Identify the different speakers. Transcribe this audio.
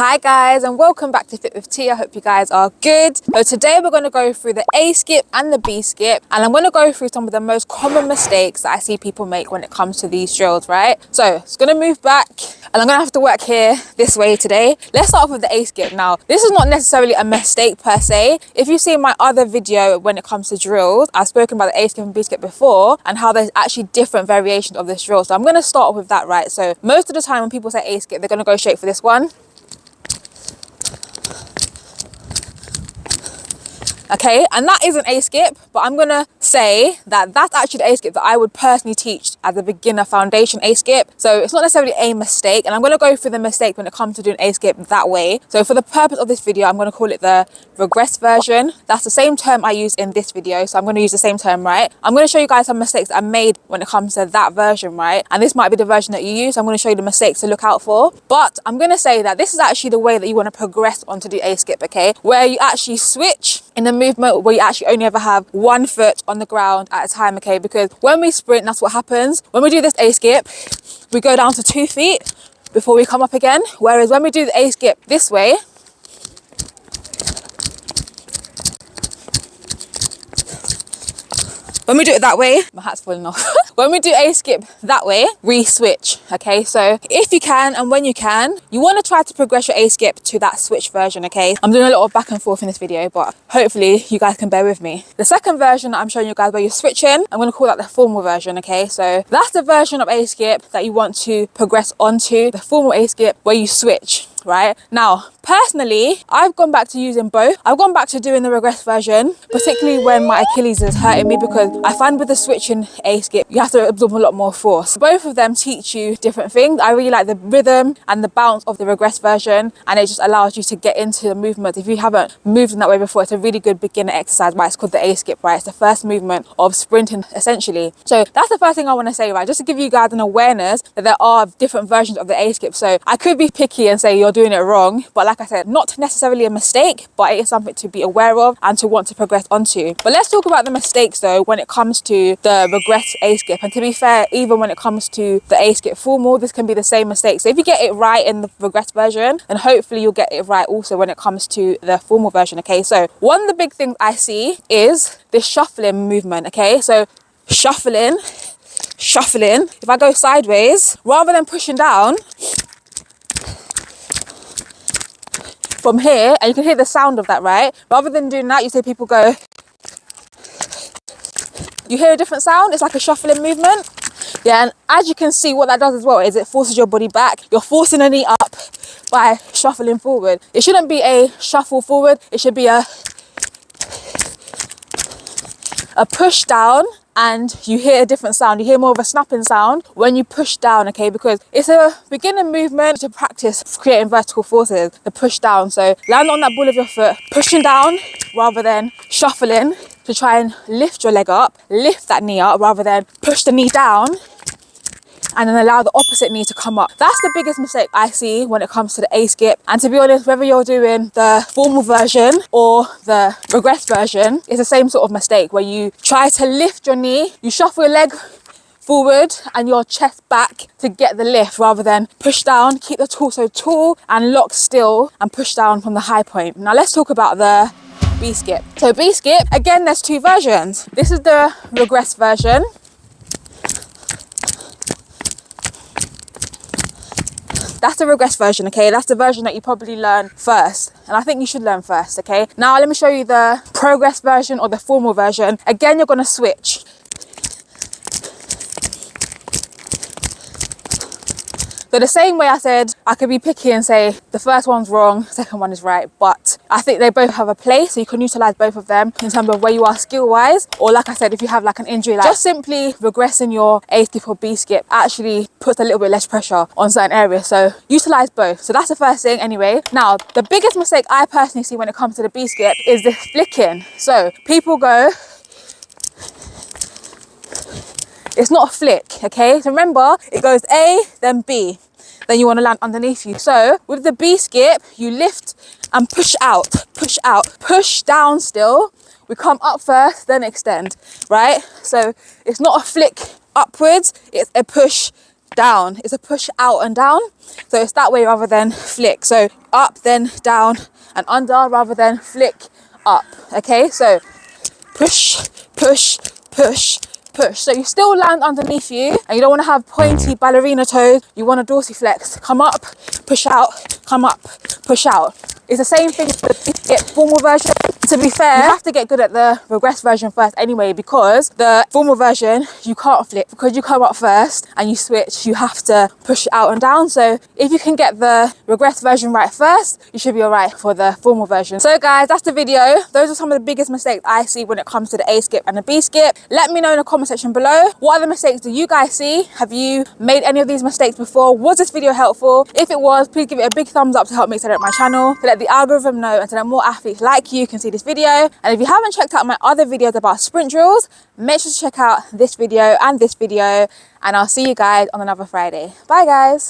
Speaker 1: Hi guys, and welcome back to Fit with T. I hope you guys are good. So today we're going to go through the A skip and the B skip, and I'm going to go through some of the most common mistakes that I see people make when it comes to these drills, right? So it's going to move back and I'm going to have to work here this way today. Let's start off with the A skip. Now, this is not necessarily a mistake per se. If you've seen my other video when it comes to drills, I've spoken about the A skip and B skip before and how there's actually different variations of this drill. So I'm going to start off with that, right? So most of the time when people say A skip, they're going to go straight for this one. Okay, and that is an A skip, but I'm gonna say that that's actually the A skip that I would personally teach as a beginner foundation A skip. So it's not necessarily a mistake, and I'm gonna go through the mistake when it comes to doing A skip that way. So for the purpose of this video, I'm gonna call it the regress version. That's the same term I used in this video, so I'm gonna use the same term, right? I'm gonna show you guys some mistakes that I made when it comes to that version, right? And this might be the version that you use. I'm gonna show you the mistakes to look out for. But I'm gonna say that this is actually the way that you wanna progress onto the A skip, okay? Where you actually switch in the movement, where you actually only ever have one foot on the ground at a time, okay? Because when we sprint, that's what happens. When we do this A skip, we go down to 2 feet before we come up again. Whereas when we do the A skip this way, when we do it that way, my hat's falling off. When we do A skip that way, we switch, okay? So if you can and when you can, you want to try to progress your A skip to that switch version, okay? I'm doing a lot of back and forth in this video, but hopefully you guys can bear with me. The second version that I'm showing you guys where you're switching, I'm going to call that the formal version, okay? So that's the version of A skip that you want to progress onto, the formal A skip where you switch. Right now, personally, I've gone back to using both. I've gone back to doing the regress version, particularly when my Achilles is hurting me, because I find with the switching A skip, you have to absorb a lot more force. Both of them teach you different things. I really like the rhythm and the bounce of the regress version, and it just allows you to get into the movement. If you haven't moved in that way before, it's a really good beginner exercise, right? It's called the A skip, right? It's the first movement of sprinting, essentially. So that's the first thing I want to say, right? Just to give you guys an awareness that there are different versions of the A skip. So I could be picky and say you're doing it wrong, but like I said, not necessarily a mistake, but it is something to be aware of and to want to progress onto. But let's talk about the mistakes though when it comes to the regress A skip. And to be fair, even when it comes to the A skip formal, this can be the same mistake. So if you get it right in the regress version, then hopefully you'll get it right also when it comes to the formal version, okay? So one of the big things I see is this shuffling movement, okay? So shuffling, if I go sideways, rather than pushing down from here, and you can hear the sound of that, right? Rather than doing that, you say people go, you hear a different sound. It's like a shuffling movement. Yeah, and as you can see, what that does as well is it forces your body back. You're forcing a knee up by shuffling forward. It shouldn't be a shuffle forward. It should be a push down, and you hear a different sound. You hear more of a snapping sound when you push down, okay? Because it's a beginner movement to practice creating vertical forces, the push down. So land on that ball of your foot, pushing down rather than shuffling to try and lift your leg up, lift that knee up rather than push the knee down and then allow the opposite knee to come up. That's the biggest mistake I see when it comes to the A skip. And to be honest, whether you're doing the formal version or the regress version, it's the same sort of mistake where you try to lift your knee, you shuffle your leg forward and your chest back to get the lift rather than push down, keep the torso tall and lock still and push down from the high point. Now let's talk about the B skip. So B skip, again, there's two versions. This is the regress version. That's the regress version, okay? That's the version that you probably learn first. And I think you should learn first, okay? Now let me show you the progress version or the formal version. Again, you're gonna switch. So the same way I said, I could be picky and say the first one's wrong, second one is right, but I think they both have a place, so you can utilize both of them in terms of where you are skill-wise, or like I said, if you have like an injury, like just simply regressing your A skip or B skip actually puts a little bit less pressure on certain areas, so utilize both. So that's the first thing anyway. Now, the biggest mistake I personally see when it comes to the B skip is the flicking. So people go, it's not a flick, okay? So remember, it goes A, then B. Then you want to land underneath you. So with the B skip, you lift and push out, push down still. We come up first, then extend, right? So it's not a flick upwards, it's a push down. It's a push out and down. So it's that way rather than flick. So up, then down and under rather than flick up. Okay, so push, push, push, push. So you still land underneath you and you don't want to have pointy ballerina toes. You want to dorsiflex. Come up, push out, come up, push out. It's the same thing with the formal version. To be fair, you have to get good at the regress version first anyway, because the formal version, you can't flip. Because you come up first and you switch, you have to push it out and down. So if you can get the regress version right first, you should be all right for the formal version. So guys, that's the video. Those are some of the biggest mistakes I see when it comes to the A skip and the B skip. Let me know in the comment section below. What other mistakes do you guys see? Have you made any of these mistakes before? Was this video helpful? If it was, please give it a big thumbs up to help me accelerate my channel, to let the algorithm know and so that more athletes like you can see this video. And if you haven't checked out my other videos about sprint drills, make sure to check out this video and this video, and I'll see you guys on another Friday. Bye guys.